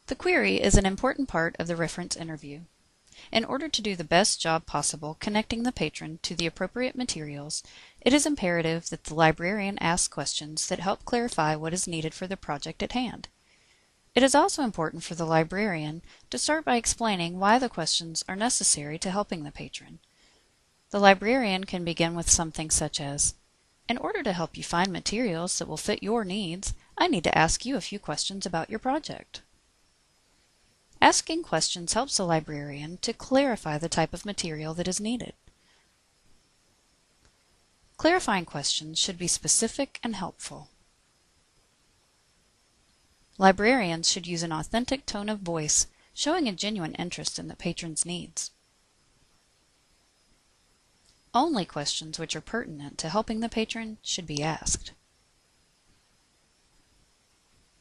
The query is an important part of the reference interview. In order to do the best job possible connecting the patron to the appropriate materials, it is imperative that the librarian ask questions that help clarify what is needed for the project at hand. It is also important for the librarian to start by explaining why the questions are necessary to helping the patron. The librarian can begin with something such as, "In order to help you find materials that will fit your needs, I need to ask you a few questions about your project." Asking questions helps the librarian to clarify the type of material that is needed. Clarifying questions should be specific and helpful. Librarians should use an authentic tone of voice, showing a genuine interest in the patron's needs. Only questions which are pertinent to helping the patron should be asked.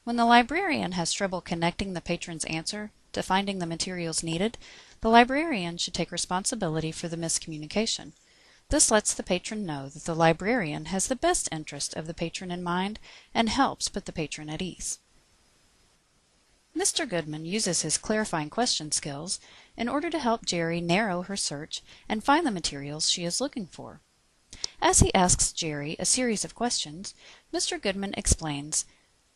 When the librarian has trouble connecting the patron's answer to finding the materials needed, the librarian should take responsibility for the miscommunication. This lets the patron know that the librarian has the best interest of the patron in mind and helps put the patron at ease. Mr. Goodman uses his clarifying question skills in order to help Jerry narrow her search and find the materials she is looking for. As he asks Jerry a series of questions, Mr. Goodman explains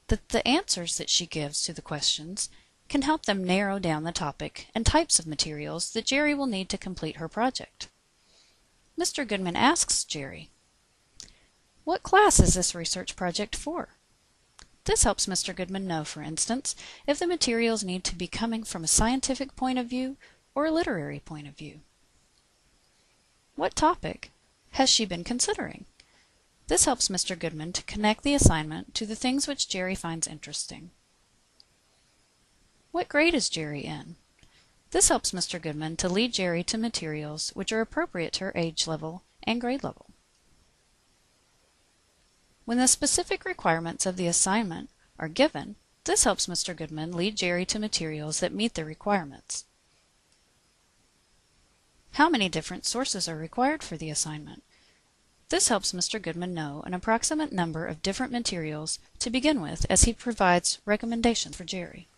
that the answers that she gives to the questions can help them narrow down the topic and types of materials that Jerry will need to complete her project. Mr. Goodman asks Jerry, "What class is this research project for?" This helps Mr. Goodman know, for instance, if the materials need to be coming from a scientific point of view or a literary point of view. What topic has she been considering? This helps Mr. Goodman to connect the assignment to the things which Jerry finds interesting. What grade is Jerry in? This helps Mr. Goodman to lead Jerry to materials which are appropriate to her age level and grade level. When the specific requirements of the assignment are given, this helps Mr. Goodman lead Jerry to materials that meet the requirements. How many different sources are required for the assignment? This helps Mr. Goodman know an approximate number of different materials to begin with as he provides recommendations for Jerry.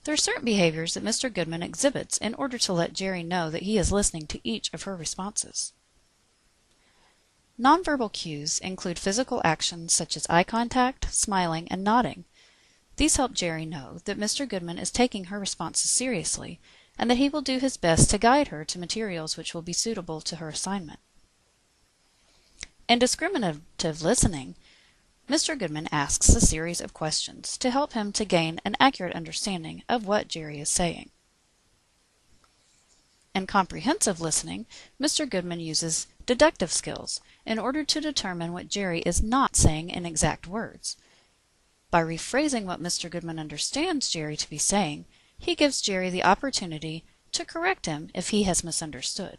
There are certain behaviors that Mr. Goodman exhibits in order to let Jerry know that he is listening to each of her responses. Nonverbal cues include physical actions such as eye contact, smiling, and nodding. These help Jerry know that Mr. Goodman is taking her responses seriously and that he will do his best to guide her to materials which will be suitable to her assignment. In discriminative listening, Mr. Goodman asks a series of questions to help him to gain an accurate understanding of what Jerry is saying. In comprehensive listening, Mr. Goodman uses deductive skills in order to determine what Jerry is not saying in exact words. By rephrasing what Mr. Goodman understands Jerry to be saying, he gives Jerry the opportunity to correct him if he has misunderstood.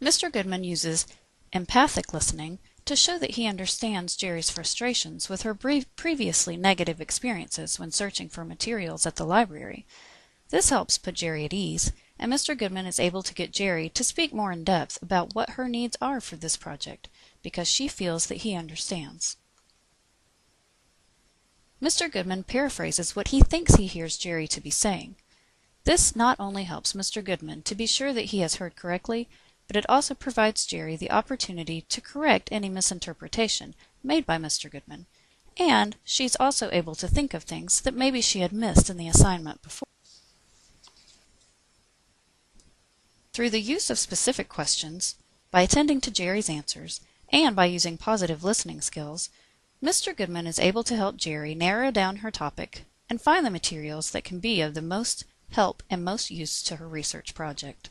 Mr. Goodman uses empathic listening to show that he understands Jerry's frustrations with her previously negative experiences when searching for materials at the library. This helps put Jerry at ease, and Mr. Goodman is able to get Jerry to speak more in depth about what her needs are for this project, because she feels that he understands. Mr. Goodman paraphrases what he thinks he hears Jerry to be saying. This not only helps Mr. Goodman to be sure that he has heard correctly, but it also provides Jerry the opportunity to correct any misinterpretation made by Mr. Goodman, and she's also able to think of things that maybe she had missed in the assignment before. Through the use of specific questions, by attending to Jerry's answers, and by using positive listening skills, Mr. Goodman is able to help Jerry narrow down her topic and find the materials that can be of the most help and most use to her research project.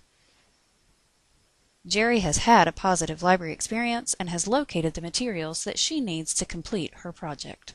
Jerry has had a positive library experience and has located the materials that she needs to complete her project.